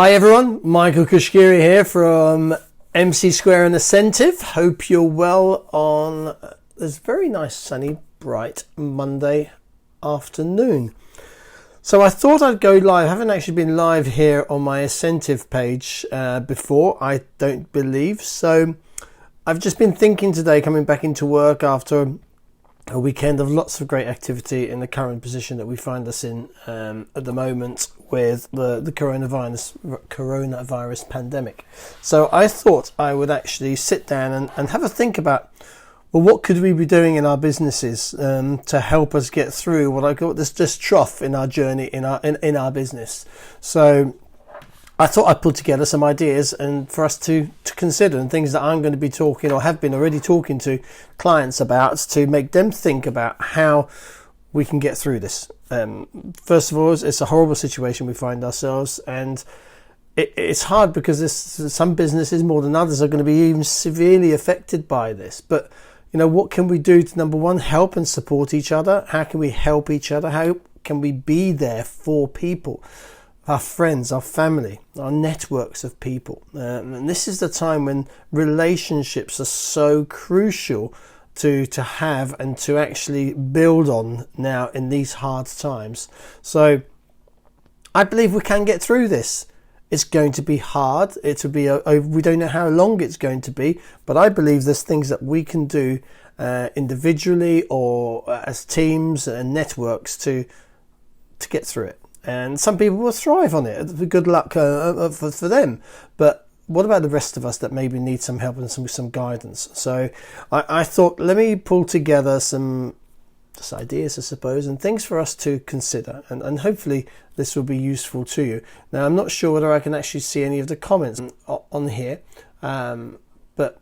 Hi everyone, Michael Cuschieri here from MC Square and Asentiv. Hope you're well on this very nice sunny bright Monday afternoon. So I thought I'd go live. I haven't actually been live here on my Asentiv page before, I don't believe. So I've just been thinking today, coming back into work after a weekend of lots of great activity in the current position that we find us in at the moment with the coronavirus pandemic. So I thought I would actually sit down and have a think about, well, what could we be doing in our businesses to help us get through what I call this trough in our journey in our business. So I thought I'd put together some ideas and for us to consider, and things that I'm going to be talking or have been already talking to clients about, to make them think about how we can get through this. First of all, it's a horrible situation we find ourselves, and it's hard because some businesses more than others are going to be even severely affected by this. But you know, what can we do to, number one, help and support each other? How can we help each other? How can we be there for people? Our friends, our family, our networks of people. And this is the time when relationships are so crucial to have and to actually build on now in these hard times. So I believe we can get through this. It's going to be hard. It'll be we don't know how long it's going to be, but I believe there's things that we can do individually or as teams and networks to get through it. And some people will thrive on it. Good luck for them. But what about the rest of us that maybe need some help and some guidance? So I thought, let me pull together some just ideas, I suppose, and things for us to consider. And hopefully this will be useful to you. Now, I'm not sure whether I can actually see any of the comments on here, but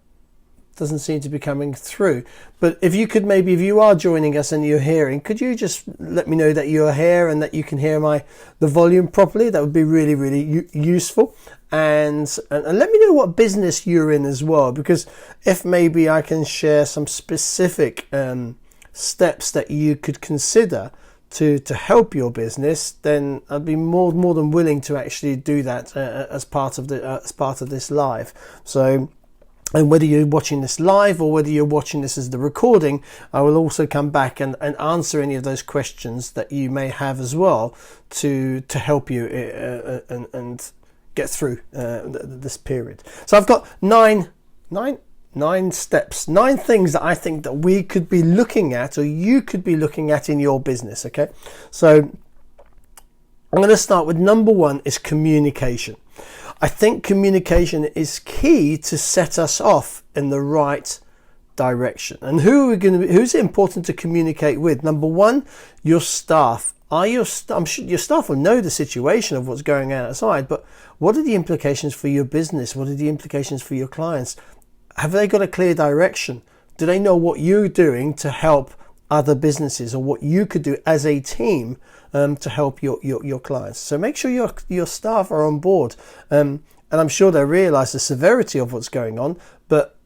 doesn't seem to be coming through. But if you could maybe, if you are joining us and you're hearing, could you just let me know that you're here and that you can hear the volume properly? That would be really, really useful. And let me know what business you're in as well, because if maybe I can share some specific steps that you could consider to help your business, then I'd be more than willing to actually do that as part of this live. So, and whether you're watching this live or whether you're watching this as the recording, I will also come back and answer any of those questions that you may have as well to help you and get through this period. So I've got nine steps, 9 things that I think that we could be looking at, or you could be looking at in your business. Okay, so I'm going to start with number 1 is communication. I think communication is key to set us off in the right direction. And who's it important to communicate with? Number 1, your staff. I'm sure your staff will know the situation of what's going on outside, but what are the implications for your business? What are the implications for your clients? Have they got a clear direction? Do they know what you're doing to help other businesses, or what you could do as a team to help your clients? So make sure your staff are on board, and I'm sure they realise the severity of what's going on, but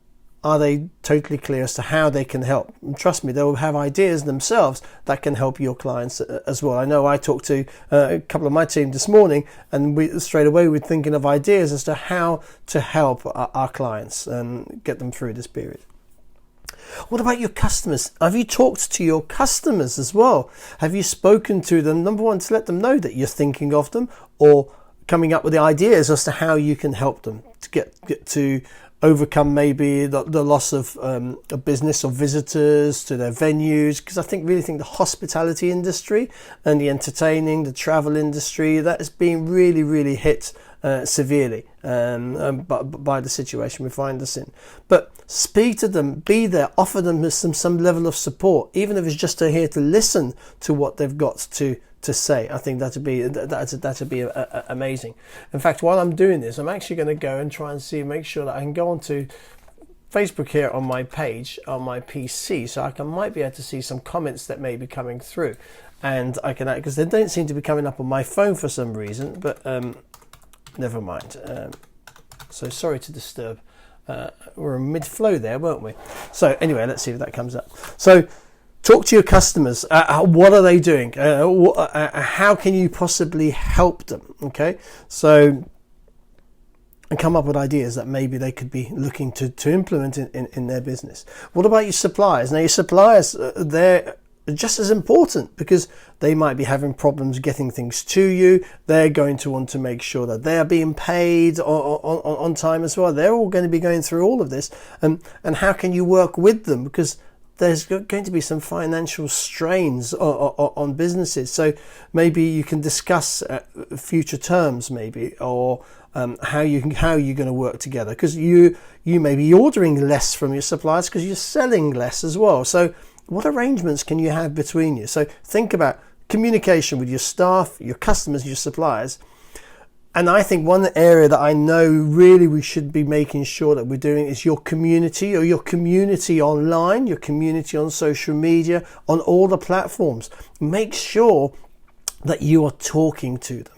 are they totally clear as to how they can help? And trust me, they'll have ideas themselves that can help your clients as well. I know I talked to a couple of my team this morning, and we straight away were thinking of ideas as to how to help our clients and get them through this period. What about your customers? Have you talked to your customers as well? Have you spoken to them? Number 1, to let them know that you're thinking of them, or coming up with the ideas as to how you can help them to get to overcome maybe the loss of a business or visitors to their venues. Because I really think the hospitality industry and the entertaining, the travel industry, that is being really, really hit severely by the situation we find us in. But speak to them, be there, offer them some level of support, even if it's just to here to listen to what they've got to say. I think that'd be amazing. In fact, while I'm doing this, I'm actually going to go and try and make sure that I can go onto Facebook here on my page on my PC, so I might be able to see some comments that may be coming through, and I can, because they don't seem to be coming up on my phone for some reason, but never mind. So sorry to disturb. We're in mid-flow there, weren't we? So anyway, let's see if that comes up. So talk to your customers. What are they doing? How can you possibly help them? Okay, so and come up with ideas that maybe they could be looking to implement in their business. What about your suppliers? Now, your suppliers, they're just as important, because they might be having problems getting things to you. They're going to want to make sure that they're being paid on time as well. They're all going to be going through all of this. And how can you work with them? Because there's going to be some financial strains on businesses. So maybe you can discuss future terms, maybe, or how you're going to work together, because you may be ordering less from your suppliers because you're selling less as well. So what arrangements can you have between you? So think about communication with your staff, your customers, your suppliers. And I think one area that I know really we should be making sure that we're doing is your community, or your community online, your community on social media, on all the platforms. Make sure that you are talking to them.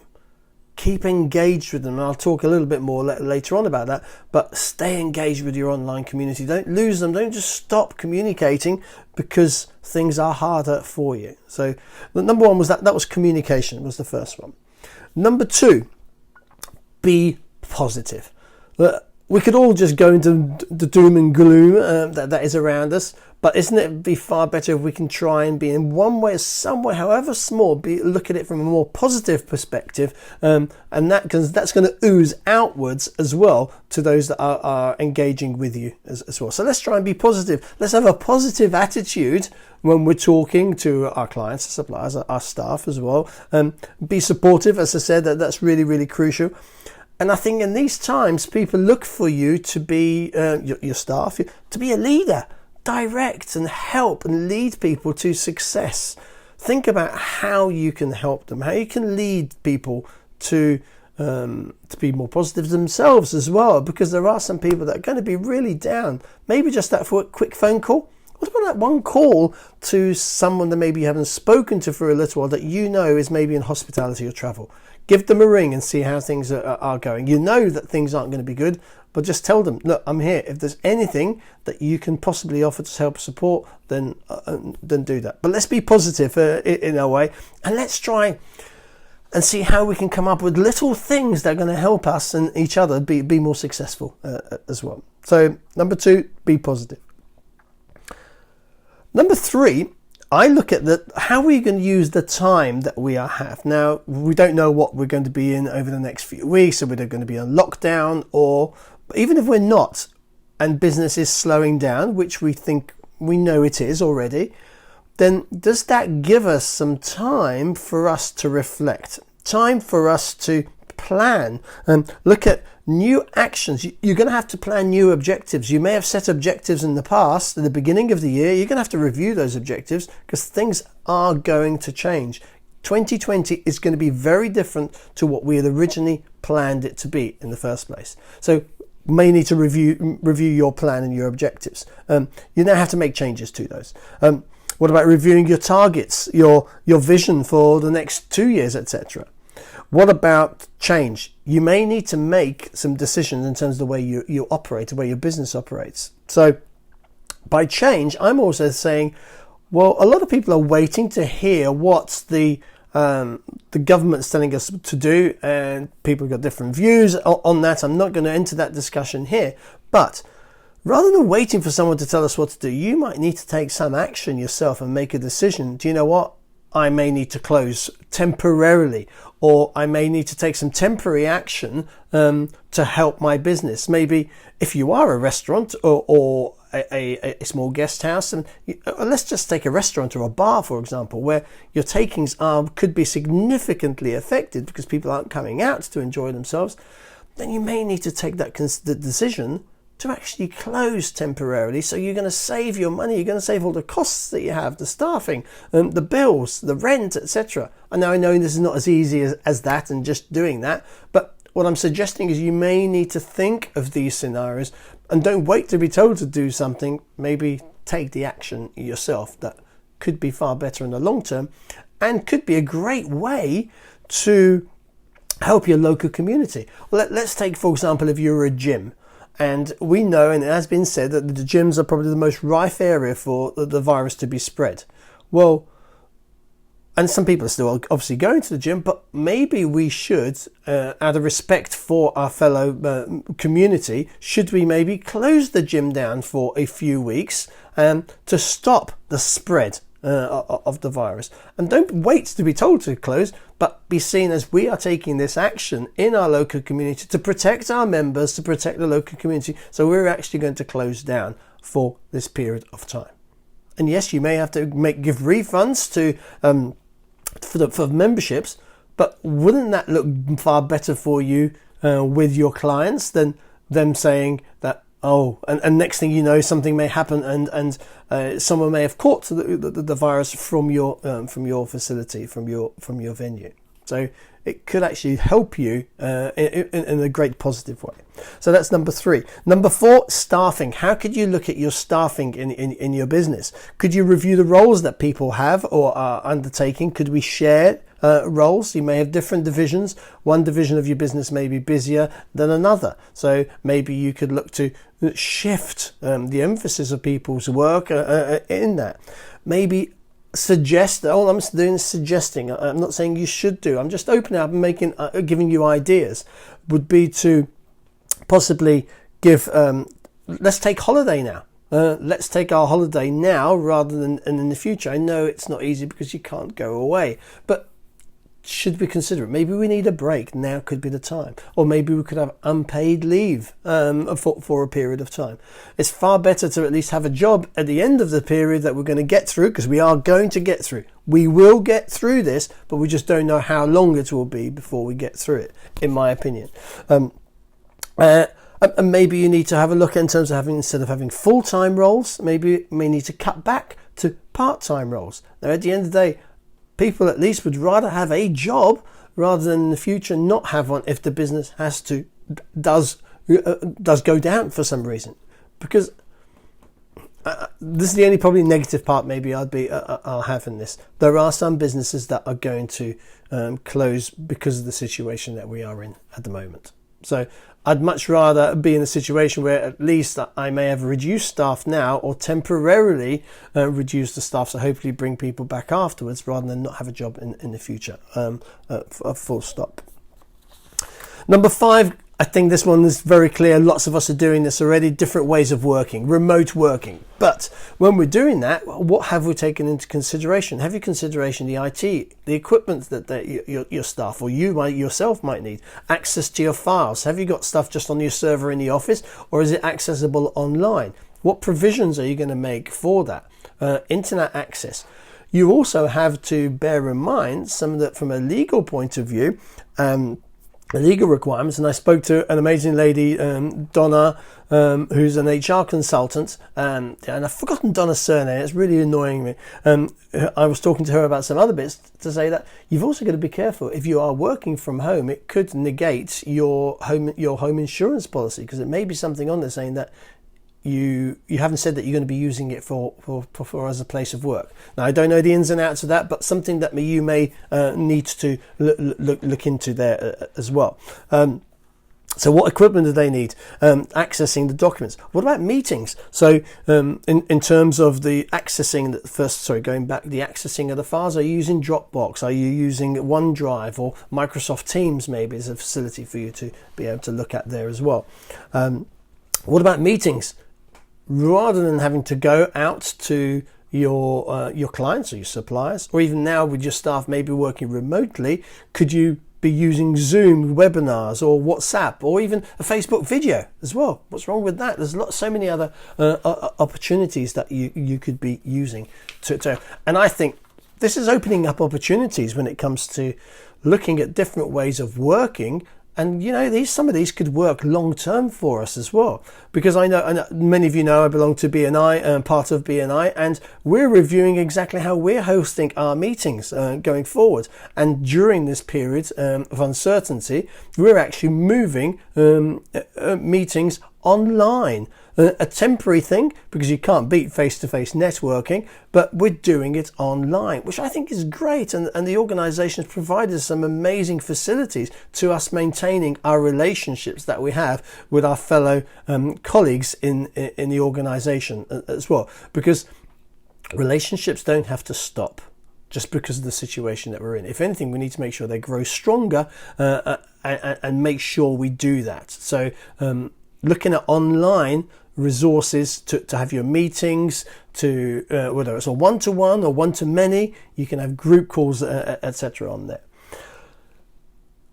Keep engaged with them. And I'll talk a little bit more later on about that, but stay engaged with your online community. Don't lose them. Don't just stop communicating because things are harder for you. So the number one was that was communication, was the first one. Number two, be positive. We could all just go into the doom and gloom that is around us, but isn't it be far better if we can try and be, in one way or some way, however small, look at it from a more positive perspective, and that's going to ooze outwards as well to those that are engaging with you as well. So let's try and be positive. Let's have a positive attitude when we're talking to our clients, our suppliers, our staff as well. Be supportive, as I said, that's really, really crucial. And I think in these times, people look for you to be, your staff, to be a leader, direct and help and lead people to success. Think about how you can help them, how you can lead people to be more positive themselves as well, because there are some people that are going to be really down. Maybe just that for a quick phone call. What about that one call to someone that maybe you haven't spoken to for a little while, that you know is maybe in hospitality or travel? Give them a ring and see how things are going. You know that things aren't going to be good, but just tell them, look, I'm here. If there's anything that you can possibly offer to help support, then do that. But let's be positive in a way, and let's try and see how we can come up with little things that are going to help us and each other be more successful as well. So number two, be positive. Number three, I look at how are we going to use the time that we have. Now, we don't know what we're going to be in over the next few weeks, or we're going to be on lockdown, or even if we're not, and business is slowing down, which we know it is already, then does that give us some time for us to reflect, time for us to plan and look at new actions? You're going to have to plan new objectives. You may have set objectives in the past, at the beginning of the year. You're going to have to review those objectives because things are going to change. 2020 is going to be very different to what we had originally planned it to be in the first place. So you may need to review your plan and your objectives. You now have to make changes to those. What about reviewing your targets, your vision for the next 2 years, etc.? What about change? You may need to make some decisions in terms of the way you operate, the way your business operates. So by change, I'm also saying, well, a lot of people are waiting to hear what the government's telling us to do, and people have got different views on that. I'm not going to enter that discussion here, but rather than waiting for someone to tell us what to do, you might need to take some action yourself and make a decision. Do you know what? I may need to close temporarily, or I may need to take some temporary action to help my business. Maybe if you are a restaurant or a small guest house, and let's just take a restaurant or a bar, for example, where your takings could be significantly affected because people aren't coming out to enjoy themselves, then you may need to take the decision to actually close temporarily. So you're going to save your money, you're going to save all the costs that you have, the staffing, the bills, the rent, etc. I know this is not as easy as that and just doing that, but what I'm suggesting is you may need to think of these scenarios and don't wait to be told to do something. Maybe take the action yourself. That could be far better in the long term and could be a great way to help your local community. Let's take, for example, if you're a gym. And we know, and it has been said, that the gyms are probably the most rife area for the virus to be spread. Well, and some people are still obviously going to the gym, but maybe we should, out of respect for our fellow community, should we maybe close the gym down for a few weeks to stop the spread of the virus? And don't wait to be told to close, but be seen as we are taking this action in our local community to protect our members, to protect the local community. So we're actually going to close down for this period of time. And yes, you may have to give refunds to for memberships, but wouldn't that look far better for you with your clients than them saying that, and next thing you know, something may happen and someone may have caught the virus from your facility, from your venue. So it could actually help you in a great positive way. So that's number 3. Number 4, staffing. How could you look at your staffing in your business? Could you review the roles that people have or are undertaking? Could we share roles? You may have different divisions. One division of your business may be busier than another. So maybe you could look to shift the emphasis of people's work in that. Maybe suggest, all I'm doing is suggesting. I'm not saying you should do. I'm just opening up and giving you ideas. Would be to possibly give, let's take holiday now. Let's take our holiday now rather than in the future. I know it's not easy because you can't go away, but should we consider it? Maybe we need a break. Now could be the time. Or maybe we could have unpaid leave for a period of time. It's far better to at least have a job at the end of the period that we're going to get through, because we are going to get through. We will get through this, but we just don't know how long it will be before we get through it, in my opinion. And maybe you need to have a look in terms of instead of having full-time roles, maybe you may need to cut back to part-time roles. Now, at the end of the day, people at least would rather have a job rather than in the future not have one if the business does go down for some reason. Because this is the only probably negative part maybe I'll have in this. There are some businesses that are going to close because of the situation that we are in at the moment. So I'd much rather be in a situation where at least I may have reduced staff now or temporarily reduce the staff, so hopefully bring people back afterwards rather than not have a job in the future. Full stop. Number 5, I think this one is very clear. Lots of us are doing this already, different ways of working, remote working. But when we're doing that, what have we taken into consideration? Have you consideration the IT, the equipment that your staff or you yourself might need, access to your files? Have you got stuff just on your server in the office, or is it accessible online? What provisions are you going to make for that? Internet access. You also have to bear in mind some of that from a legal point of view, legal requirements. And I spoke to an amazing lady, Donna, who's an HR consultant, and I've forgotten Donna's surname. It's really annoying me. I was talking to her about some other bits to say that you've also got to be careful. If you are working from home, it could negate your home insurance policy, because it may be something on there saying that you haven't said that you're going to be using it for as a place of work. Now, I don't know the ins and outs of that, but something that you may need to look into there as well. So what equipment do they need? Accessing the documents. What about meetings? So in terms of the accessing, the accessing of the files, are you using Dropbox? Are you using OneDrive or Microsoft Teams maybe as a facility for you to be able to look at there as well? What about meetings? Rather than having to go out to your clients or your suppliers, or even now with your staff maybe working remotely, could you be using Zoom webinars or WhatsApp or even a Facebook video as well? What's wrong with that? There's so many other opportunities that you could be using to, and I think this is opening up opportunities when it comes to looking at different ways of working. And some of these could work long term for us as well, because I know many of you know I belong to BNI, part of BNI, and we're reviewing exactly how we're hosting our meetings going forward. And during this period of uncertainty, we're actually moving meetings online. A temporary thing, because you can't beat face-to-face networking, but we're doing it online, which I think is great. And the organisation has provided some amazing facilities to us maintaining our relationships that we have with our fellow colleagues in the organisation as well, because relationships don't have to stop just because of the situation that we're in. If anything, we need to make sure they grow stronger and make sure we do that. So looking at online resources to have your meetings, to whether it's a one-to-one or one-to-many, you can have group calls, etc. on there.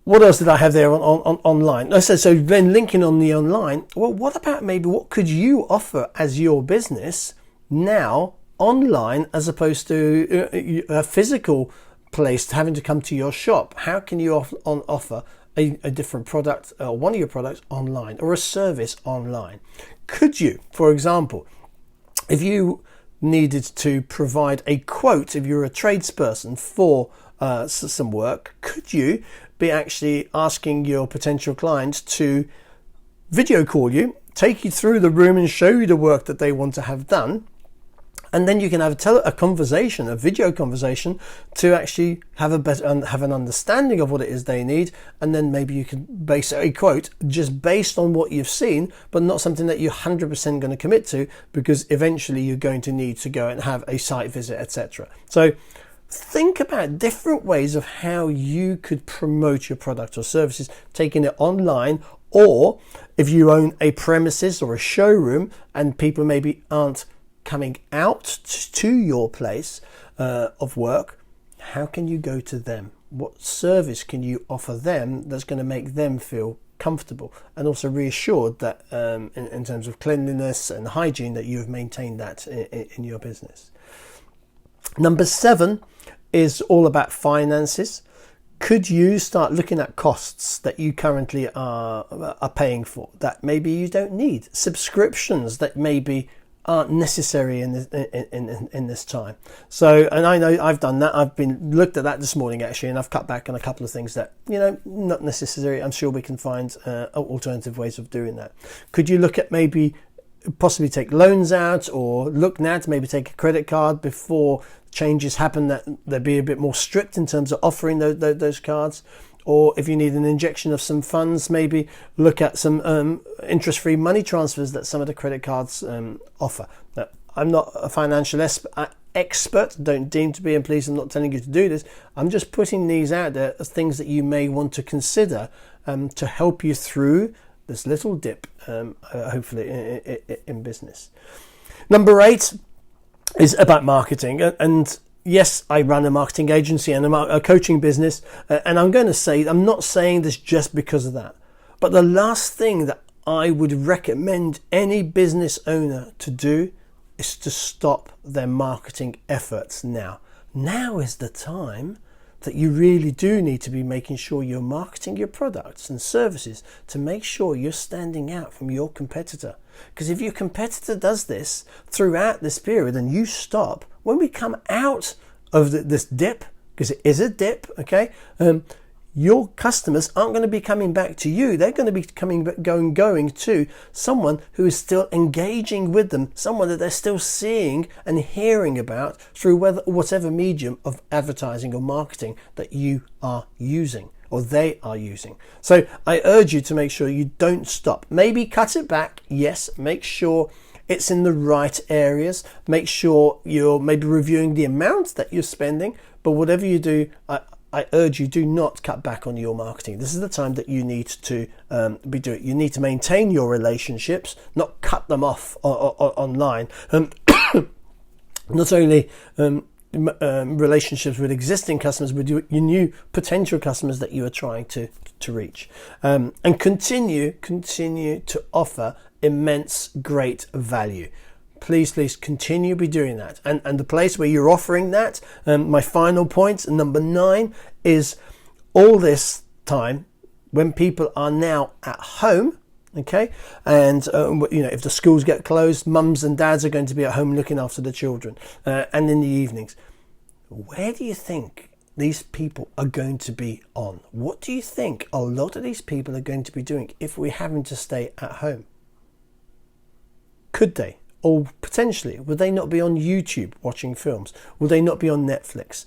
What else did I have there on online? So then linking on the online, well, what about maybe what could you offer as your business now online as opposed to a physical place having to come to your shop? How can you offer a different product or one of your products online or a service online? Could you, for example, if you needed to provide a quote, if you're a tradesperson for some work, could you be actually asking your potential clients to video call you, take you through the room and show you the work that they want to have done, and then you can have a conversation, a video conversation, to actually have an understanding of what it is they need, and then maybe you can base a quote just based on what you've seen, but not something that you're 100% going to commit to, because eventually you're going to need to go and have a site visit, etc. So think about different ways of how you could promote your product or services, taking it online, or if you own a premises or a showroom and people maybe aren't coming out to your place of work, how can you go to them? What service can you offer them that's going to make them feel comfortable and also reassured that in terms of cleanliness and hygiene, that you have maintained that in your business? Number 7 is all about finances. Could you start looking at costs that you currently are paying for that maybe you don't need? Subscriptions that maybe aren't necessary in this time. So, and I know I've done that. I've been looked at that this morning actually, and I've cut back on a couple of things that, not necessary. I'm sure we can find alternative ways of doing that. Could you look at maybe possibly take loans out, or look now to maybe take a credit card before changes happen, that they'd be a bit more strict in terms of offering those cards? Or if you need an injection of some funds, maybe look at some interest-free money transfers that some of the credit cards offer. Now, I'm not a financial expert, don't deem to be, and please, I'm not telling you to do this. I'm just putting these out there as things that you may want to consider to help you through this little dip, hopefully, in business. Number 8 is about marketing. And yes, I run a marketing agency and a coaching business, and I'm going to say, I'm not saying this just because of that, but the last thing that I would recommend any business owner to do is to stop their marketing efforts now. Now is the time that you really do need to be making sure you're marketing your products and services to make sure you're standing out from your competitor. Because if your competitor does this throughout this period and you stop, when we come out of this dip, because it is a dip, okay, your customers aren't going to be coming back to you. They're going to be going to someone who is still engaging with them, someone that they're still seeing and hearing about through whatever medium of advertising or marketing that you are using or they are using. So I urge you to make sure you don't stop. Maybe cut it back. Yes, make sure it's in the right areas. Make sure you're maybe reviewing the amount that you're spending. But whatever you do, I urge you, do not cut back on your marketing. This is the time that you need to be doing. You need to maintain your relationships, not cut them off online. Not only relationships with existing customers, with your new potential customers that you are trying to reach, and continue to offer immense great value. Please continue be doing that. And the place where you're offering that, my final point, number 9, is all this time when people are now at home, okay, and if the schools get closed, mums and dads are going to be at home looking after the children, and in the evenings. Where do you think these people are going to be on? What do you think a lot of these people are going to be doing if we're having to stay at home? Could they? Or potentially, would they not be on YouTube watching films? Would they not be on Netflix?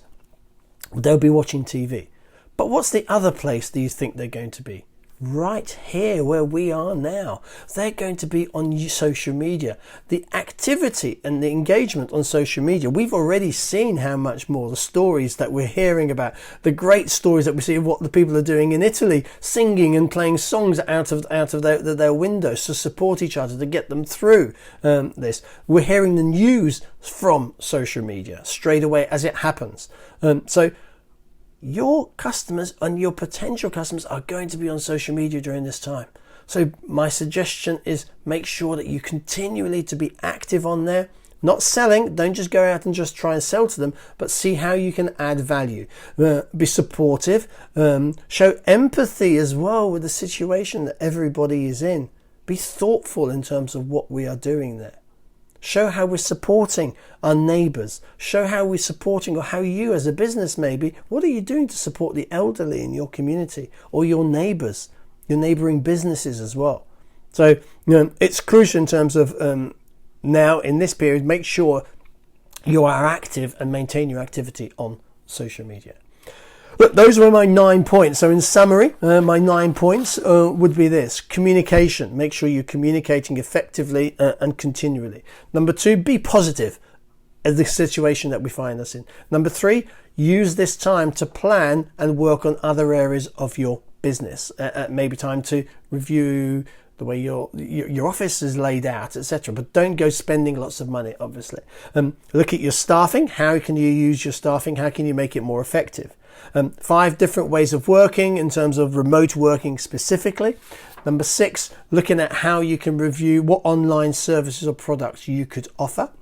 Would they be watching TV? But what's the other place do you think they're going to be? right here where we are now. They're going to be on social media. The activity and the engagement on social media, we've already seen how much more. The stories that we're hearing about, the great stories that we see of what the people are doing in Italy, singing and playing songs out of their windows to support each other, to get them through this. We're hearing the news from social media straight away as it happens. So your customers and your potential customers are going to be on social media during this time. So my suggestion is make sure that you continually to be active on there. Not selling, don't just go out and just try and sell to them, but see how you can add value. Be supportive, show empathy as well with the situation that everybody is in. Be thoughtful in terms of what we are doing there. Show how we're supporting our neighbours. Show how we're supporting, or how you as a business maybe, what are you doing to support the elderly in your community or your neighbours, your neighbouring businesses as well. So it's crucial in terms of now in this period, make sure you are active and maintain your activity on social media. Look, those were my 9 points. So in summary, my 9 points would be this. Communication. Make sure you're communicating effectively and continually. Number 2, be positive at the situation that we find us in. Number 3, use this time to plan and work on other areas of your business. Maybe time to review the way your office is laid out, etc. But don't go spending lots of money, obviously. Look at your staffing. How can you use your staffing? How can you make it more effective? 5 different ways of working in terms of remote working specifically. Number 6, looking at how you can review what online services or products you could offer.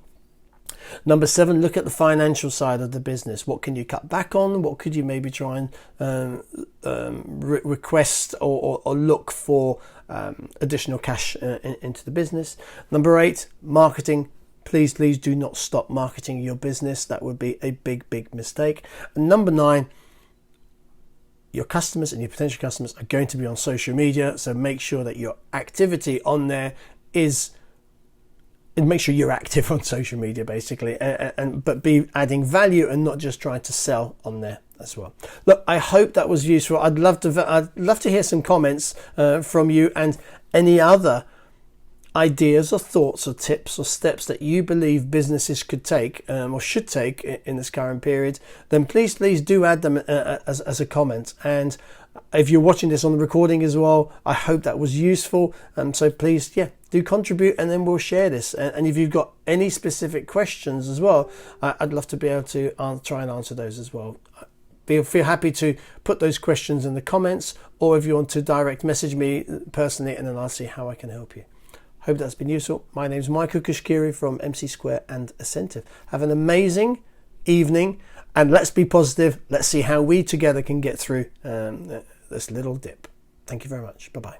Number 7, look at the financial side of the business. What can you cut back on? What could you maybe try and request or look for additional cash into the business? Number 8, marketing. Please do not stop marketing your business. That would be a big mistake. And number 9, your customers and your potential customers are going to be on social media. So make sure that your activity on there is, and make sure you're active on social media basically, but be adding value and not just trying to sell on there as well. Look, I hope that was useful. I'd love to hear some comments from you, and any other ideas or thoughts or tips or steps that you believe businesses could take or should take in this current period, then please do add them as a comment. And if you're watching this on the recording as well, I hope that was useful. So please, do contribute, and then we'll share this. And if you've got any specific questions as well, I'd love to be able to try and answer those as well. Feel happy to put those questions in the comments, or if you want to direct message me personally, and then I'll see how I can help you. Hope that's been useful. My name is Michael Cuschieri from MC Square and Asentiv. Have an amazing evening, and let's be positive. Let's see how we together can get through this little dip. Thank you very much. Bye-bye.